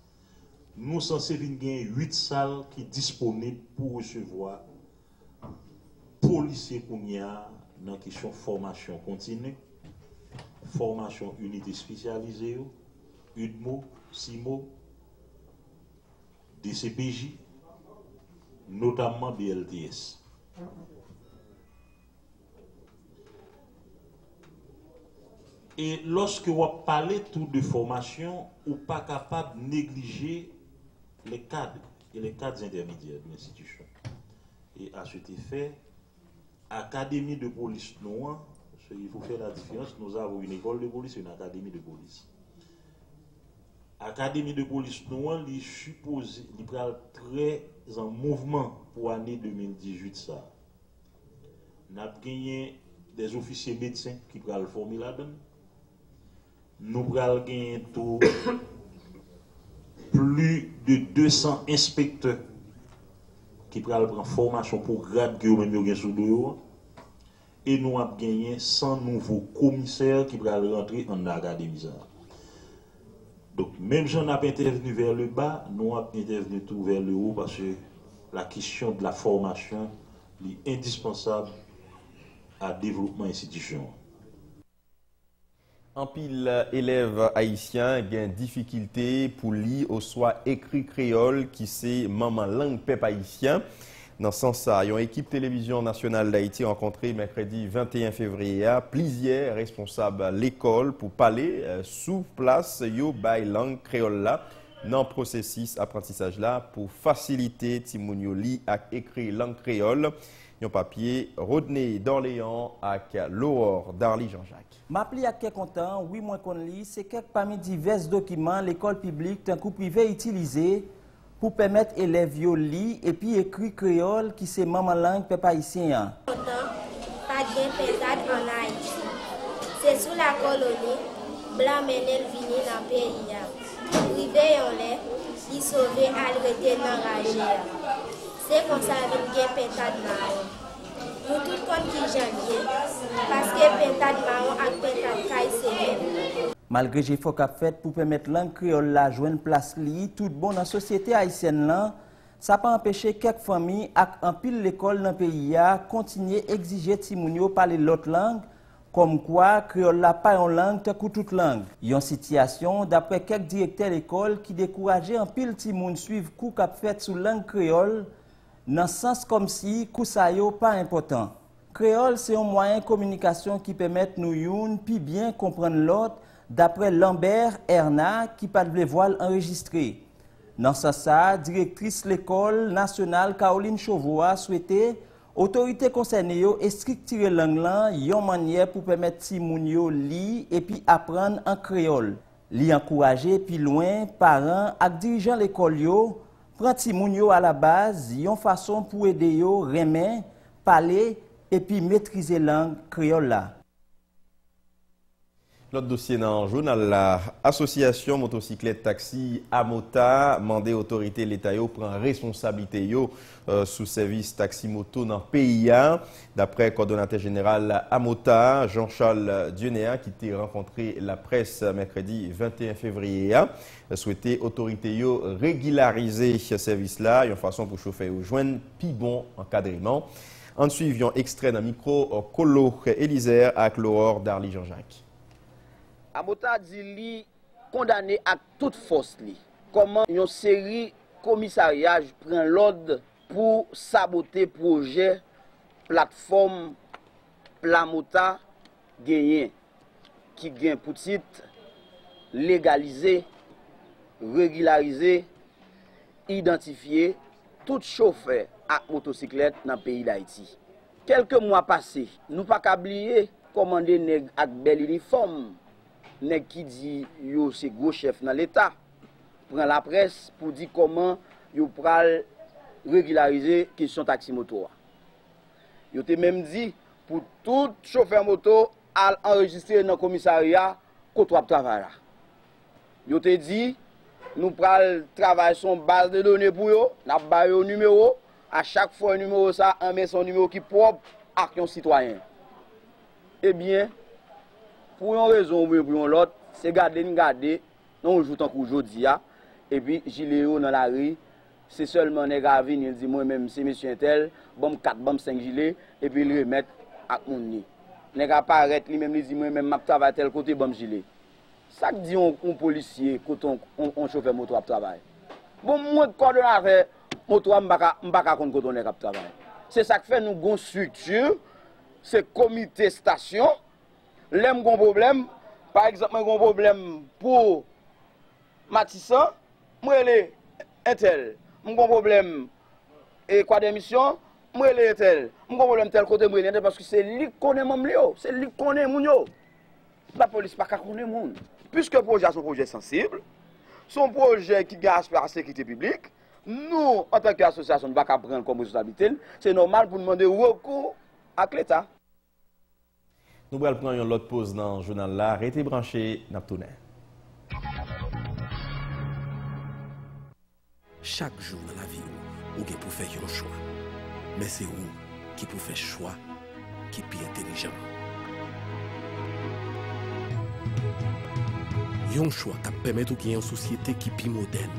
nous sommes censés gagner 8 salles qui sont disponibles pour recevoir policiers qu'on y a dans la question formation continue, formation unité spécialisée, UDMO, CIMO, DCPJ, notamment BLTS. Et lorsque vous parlez tout de formation, vous n'êtes pas capable de négliger les cadres et les cadres intermédiaires de l'institution. Et à cet effet, Académie de police noire, il faut faire la différence, nous avons une école de police et une académie de police. Académie de police noire, il suppose, il prend très en mouvement pour l'année 2018 ça. Nous avons gagné des officiers médecins qui prennent le former là-dedans. Nous avons gagné tout plus de 200 inspecteurs qui prennent formation pour grade que nous avons sous dehors. Et nous avons gagné 100 nouveaux commissaires qui prennent rentrer en académie. Donc, même si on a intervenu vers le bas, nous avons intervenu tout vers le haut parce que la question de la formation est indispensable à développement institutionnel. En pile élèves haïtiens ont difficulté pour lire ou soit écrit créole qui c'est maman langue peuple haïtien. Dans ce sens, une équipe télévision nationale d'Haïti rencontré mercredi 21 février plusieurs responsables de l'école pour parler sous place yo bay langue créole là dans le processus apprentissage là pour faciliter Timounio li ak écrit langue créole. Un papier Rodney d'Orléans avec Laure Darly Jean-Jacques. M'appli à quel content, oui moi qu'on lit, c'est quelques parmi divers documents l'école publique d'un coup privé utilisé pour permettre élèves de lire et puis écrire créole qui c'est maman langue peuple haïtien. Pas de pesade en Haïti. C'est sous la colonie, blanc menel vini dans le pays. Privé en l'air, il sauvé à l'arrêter dans la c'est comme ça avec des pétades marron. Nous tout compte qui janvier parce que pétades marron et pétades caille c'est même. Malgré l'effort qu'a fait pour permettre langue créole la joindre place li, tout bon dans la société haïtienne là, ça pas empêcher quelques familles ak en pile l'école dans le pays à continuer exiger timounio parler l'autre langue, comme quoi créole la pas en langue tant que toute langue. Yon situation d'après quelques directeurs d'école qui décourageaient en pile timoun suivre cours qu'a fait sous langue créole, dans sens comme si coup ça yo pas important. Créole c'est un moyen de communication qui permet nous youn puis bien comprendre l'autre d'après Lambert Erna qui pas de voile enregistré. Dans ce sens, directrice de l'école nationale Caroline Chauveau a souhaité autorité concernée yo structurer langue là yon manière pour permettre si moun yo li et puis apprendre en créole. Li encourager puis loin parents ak dirigeants l'école yo prend si moun yo à la base yon façon pour aider yo remen parler et puis maîtriser langue créole là. L'autre dossier dans le journal, l'association motocyclette taxi Amota mandé autorité l'État prend responsabilité sous service taxi moto dans le pays. D'après le coordonnateur général Amota, Jean-Charles Dionéa, qui a rencontré la presse mercredi 21 février, a souhaité autorité régulariser ce service-là, une façon pour chauffer ou joindre plus bon encadrement. En suivant extrait d'un micro Colo Élisère avec l'horreur d'Arly Jean-Jacques. Amota dit li condamné à toute force li. Comment une série commissariat prend l'ordre pour saboter projet plateforme Plamota gagné qui gagne pour titre légaliser, régulariser, identifier tout chauffeur à motocyclette dans le pays d'Haïti. Quelques mois passés, nous pas oublier commander nèg ak bel uniforme. Nèg qui dit yo c'est gros chef dans l'État prend la presse pour dire comment yo pral régulariser question taxi moto. Yo te même dit pour tout chauffeur moto à enregistrer dans le commissariat côté travail là. Yo te dit nous pral travailler son base de données pour yo, n'a ba yo numéro, à chaque fois un numéro ça on met son numéro qui propre à un citoyen. Eh bien pour une raison ou pour une autre, c'est garder, non, on joue tant qu'aujourd'hui, et puis, gilet dans la rue, c'est seulement les gars qui viennent, dit moi-même, c'est monsieur Intel, bon 4, bon 5 gilets, et puis ils remettent à mon nez. Les gars paraissent, lui-même, ils disent moi-même, je travaille tel côté, bon gilet. Ça que dit un policier, quand on chauffeur moto à travail. Bon, moi, quand on a fait moto, je ne sais pas quand on est à travail. C'est ça que fait nous, une structure, c'est comité station. L'aime gon problème, par exemple, un problème pour Matissan, moi les Intel, mon problème et quoi d'émission, moi les Intel, mon problème tel côté moi parce que c'est lui qui connaît mon lio, c'est lui qui connaît mon yo. La police pas connaît mon. Puisque le projet est un projet sensible, son projet qui gaspille la sécurité publique, nous en tant qu'association ne pas prendre comme responsabilité, c'est normal pour demander recours à l'État. Nous allons prendre une autre pause dans le journal là. Restez branchés, Naptounen. Chaque jour dans la vie, vous pouvez faire un choix. Mais c'est vous qui pouvez faire un choix qui est plus intelligent. Un choix qui permet de gagner une société qui est plus moderne,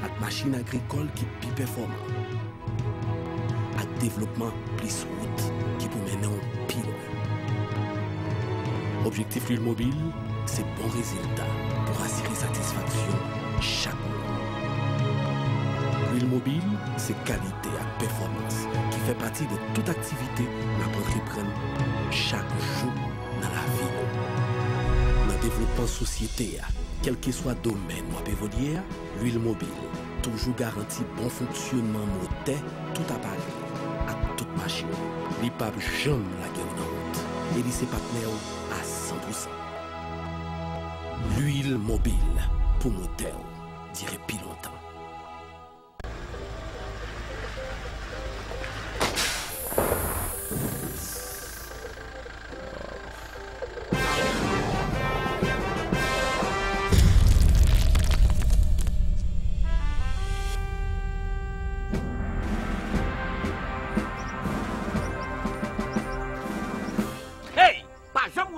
avec machine agricole qui est plus performante, avec développement plus route qui peut mener un plus loin. Objectif L'Huile Mobile, c'est bon résultat pour assurer satisfaction chaque mois. L'Huile Mobile, c'est qualité et performance qui fait partie de toute activité qu'on entreprendre chaque jour dans la vie. Dans le développement de société, quel que soit le domaine ou évoluer, L'Huile Mobile toujours garantit bon fonctionnement moteur, tout appareil, à toute machine. Il pas jamais la guerre dans route. Et ses partenaires à 100%. L'huile mobile pour moteur, dirait plus longtemps.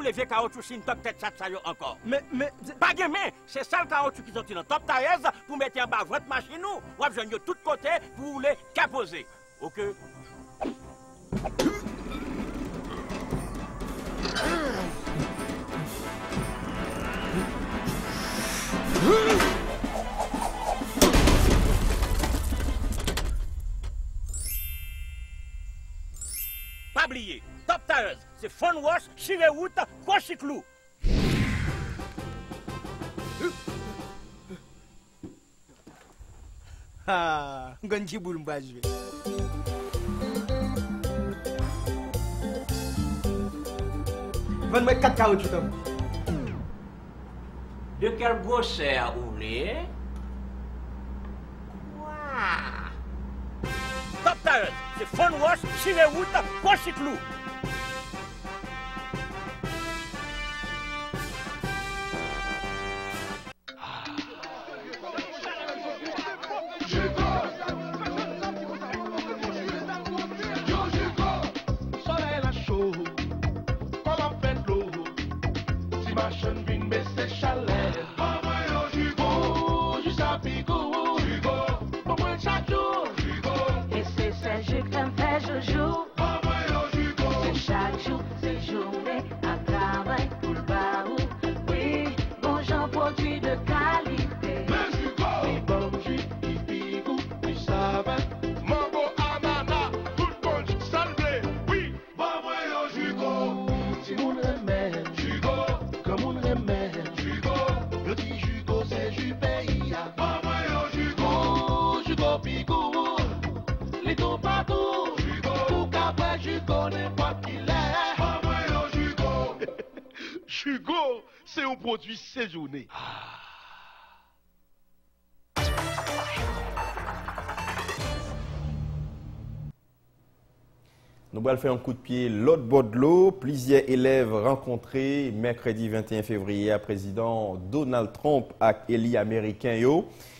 lever caoutchouc si une top tête ça encore. Mais pas gamin, c'est ça le caoutchouc qui sont dans top tailleuse pour mettre en bas votre machine nous. Ou besoin de tous côtés pour les caposer. OK. Pas oublier, top tailleuse, c'est phone wash, chire route, cochiclou. Ah, ganji boule m'ba jouer. Vends-moi 4 caoutchouc. De quelle grosseur vous voulez? Top tailleuse, c'est phone wash, chire route, cochiclou. Jugo, c'est un produit séjourné. Nous allons faire un coup de pied l'autre bord de l'eau. Plusieurs élèves rencontrés mercredi 21 février à président Donald Trump avec Eli américain.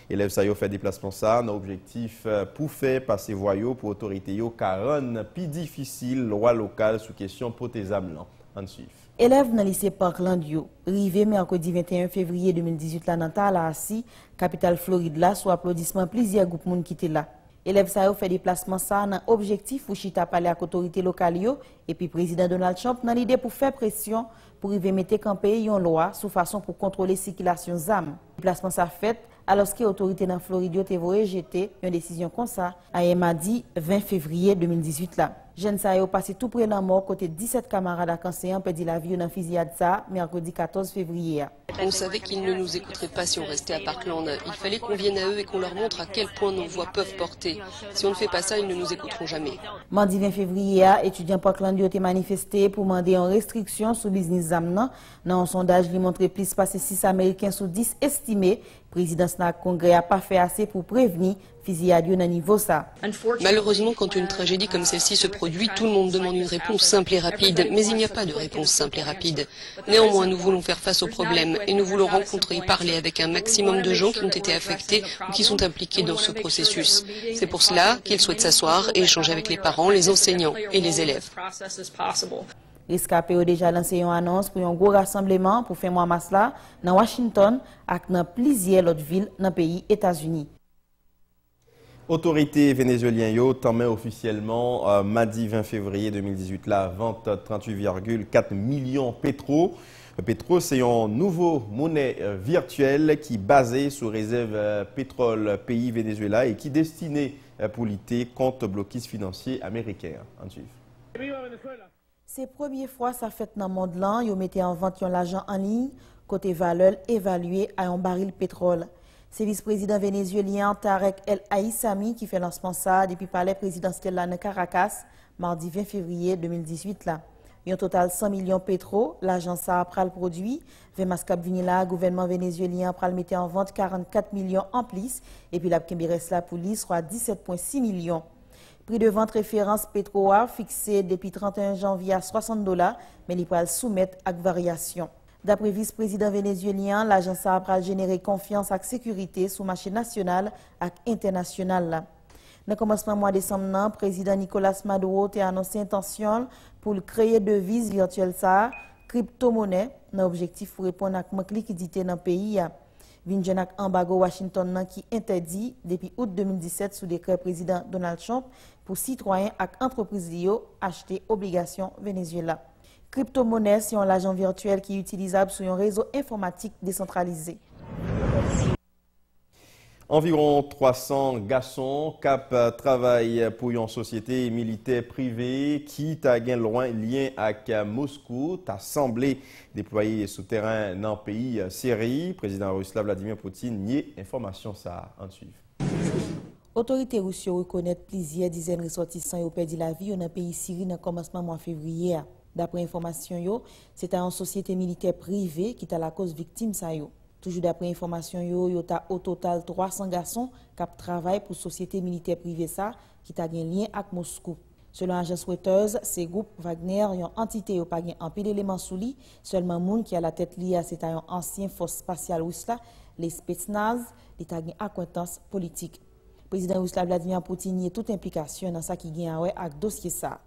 Élèves ça yo fait déplacement ça, dans objectif pour faire passer voyou pour autorité yo car plus difficile loi locale sous question pour tes âmes là. En suivre. Élèves dans le lycée Parkland yo, arrivé mercredi 21 février 2018 là dans Tallahassee, capitale Floride là, sous applaudissement plusieurs groupes monde qui étaient là. Élèves ça yo fait déplacement ça dans objectif pour chita parler avec autorité locale yo et puis président Donald Trump dans l'idée pour faire pression pour arriver mettre camper une loi sous façon pour contrôler circulation zam. Déplacement ça fait alors que l'autorité dans Floride te voye jeter une décision comme ça à mardi 20 février 2018 là. Jeune ça yo passé tout près la mort côté 17 camarades enseignants perdu la vie dans fusillade ça mercredi 14 février. On savait qu'ils ne nous écouteraient pas si on restait à Parkland. Il fallait qu'on vienne à eux et qu'on leur montre à quel point nos voix peuvent porter. Si on ne fait pas ça, ils ne nous écouteront jamais. Mardi 20 février, étudiants Parkland ont été manifestés pour demander une restriction sur business zamnan. Dans un sondage, il montre plus passé 6 Américains sur 10 estimés. Président du Congrès n'a pas fait assez pour prévenir fusillade dans niveau ça. Malheureusement, quand une tragédie comme celle-ci se produit, tout le monde demande une réponse simple et rapide. Mais il n'y a pas de réponse simple et rapide. Néanmoins, nous voulons faire face au problème et nous voulons rencontrer et parler avec un maximum de gens qui ont été affectés ou qui sont impliqués dans ce processus. C'est pour cela qu'ils souhaitent s'asseoir et échanger avec les parents, les enseignants et les élèves. Rescapé a déjà lancé une annonce pour un gros rassemblement pour faire mois mars là dans Washington et dans plusieurs autres villes dans le pays États-Unis. Autorité vénézuélienne yo t'en officiellement mardi 20 février 2018 la vente 38,4 millions pétro. Pétro c'est une nouveau monnaie virtuelle qui basée sur réserve pétrole pays Venezuela et qui destinée pour lutter contre le blocus financier américain. En suivre. C'est la première fois ça fait dans le monde là, ils mettent en vente l'argent en ligne, côté valeur évaluée à un baril pétrole. C'est vice-président vénézuélien Tarek El Aissami qui fait lancement ça depuis le palais présidentiel là dans Caracas, mardi 20 février 2018 là. Il y a un total 100 millions pétro, l'agence a pris le produit. Vemascap Vinila, gouvernement vénézuélien a mettre en vente 44 millions en plus et puis la Kemberes la police soit 17,6 millions. Prix de vente référence Petroa fixé depuis 31 janvier à $60, mais il va soumettre à variation. D'après vice-président vénézuélien, l'agence a généré confiance et sécurité sur le marché national et international. Dans le commencement du mois de décembre, le président Nicolas Maduro a annoncé intention pour créer devise virtuelle crypto-monnaie dans l'objectif pour répondre à la liquidité dans le pays. Vinjen ak embargo Washington qui interdit depuis août 2017 sous décret président Donald Trump pour citoyens et entreprises acheter obligations Venezuela. Crypto-monnaie, c'est un agent virtuel qui est utilisable sur un réseau informatique décentralisé. Environ 300 garçons cap travail pour une société militaire privée qui t'a un lien avec Moscou, t'a semblé déployer souterrain dans le pays Syrie. Président russe Vladimir Poutine nie information ça en suivre. Autorités russes reconnaissent plusieurs dizaines de ressortissants qui ont perdu la vie dans le pays Syrie dans le commencement mois février. D'après information, c'est une société militaire privée qui est la cause victime ça yo. Toujours d'après information, il y a au total 300 garçons qui travaillent pour la société militaire privée ça, qui a un lien avec Moscou. Selon l'agence Reuters, ces groupes Wagner ont une entité qui n'a pas un pile d'éléments sous lui. Seulement moun qui a la tête liée à cet ancien force spatiale russe là, les Spetsnaz, qui a une acquaintance politique. Le président russe Vladimir Poutine nie toute implication dans ça qui gagne avec dossier ça.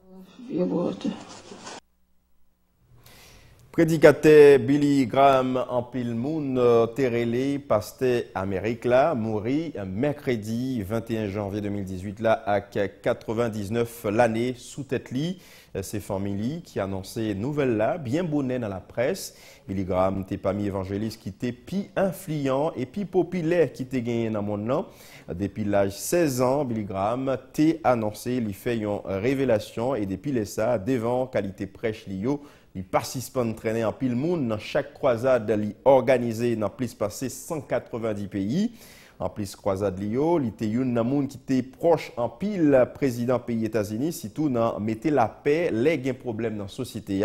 Prédicateur Billy Graham en pile moun terrelé pasteur Amérique là mouri mercredi 21 janvier 2018 là à 99 l'année sous tête li. C'est famille qui annonçait nouvelle là bien bonnet dans la presse. Billy Graham était parmi évangéliste qui était pi influent et pi populaire qui était gagné dans mon nom. Depuis l'âge 16 ans, Billy Graham t'est annoncé lui fait une révélation et depuis ça devant qualité prêche lio. Il participant entraîné en pile monde dans chaque croisade organisée dans plus passé 190 pays. En plus croisade Lio, il était un monde qui était proche en pile président pays États-Unis, surtout dans mettre la paix, les gains problèmes dans la société.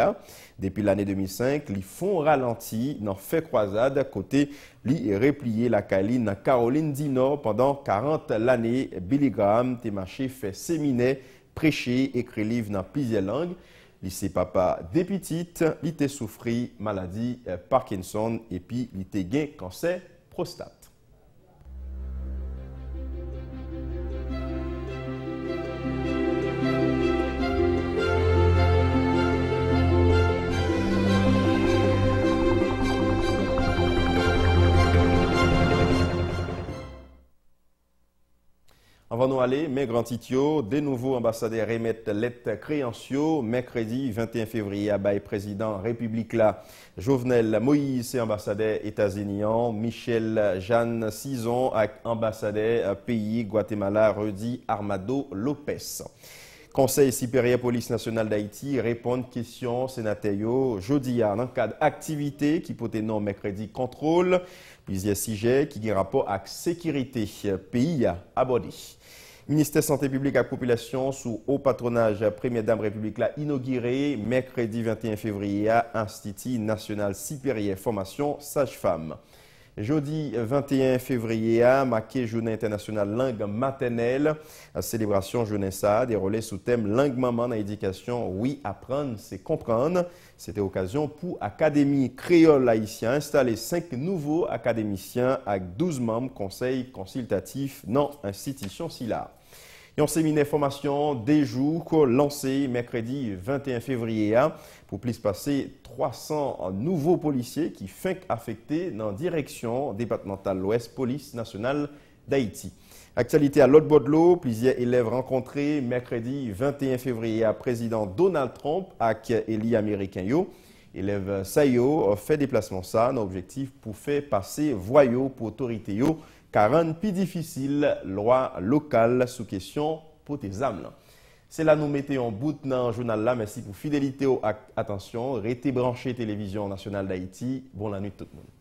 Depuis l'année 2005, ils font ralenti dans fait croisade côté li replié la Caline dans Caroline du Nord pendant 40 l'année. Billy Graham t'est marché fait séminaire, prêché, écrit livre dans plusieurs langues. Lycée papa des petites, il était souffri maladie Parkinson et puis il était gain cancer prostate. Avant nous aller, mes grands titio, de nouveaux ambassadeurs remettent lettre créanciaux mercredi 21 février à Baye président République là. Jovenel Moïse et ambassadeur États-Unis, Michel Jeanne Cison avec ambassadeur pays Guatemala Rudy Armado Lopez. Conseil supérieur police nationale d'Haïti répond question sénateur jeudi dans le cadre d'activité qui peut être non mercredi contrôle plusieurs sujets qui ont rapport avec sécurité pays abordé. Ministère santé publique et population sous haut patronage Première Dame République l'a inauguré mercredi 21 février à Institut national supérieur formation sage-femme. Jeudi 21 février à marqué Journée internationale langue maternelle. La célébration journée ça déroulée sous thème langue maman dans l'éducation. Oui, apprendre, c'est comprendre. C'était occasion pour Académie créole haïtien installer 5 nouveaux académiciens avec 12 membres conseil consultatif dans l'institution SILA. Et un séminaire formation des jours lancé mercredi 21 février pour plus passer 300 nouveaux policiers qui sont affectés dans la direction départementale l'Ouest Police nationale d'Haïti. Actualité à l'autre bord de l'eau, plusieurs élèves rencontrés mercredi 21 février à président Donald Trump avec Eli américain yo. Élèves Sayo fait déplacement ça dans l'objectif pour faire passer voyou pour autorité yo. 40 plus difficile loi locale sous question pour tes âmes. C'est là nous mettons en bout dans le journal là. Merci pour fidélité. Attention, restez branchés télévision nationale d'Haïti. Bon la nuit tout le monde.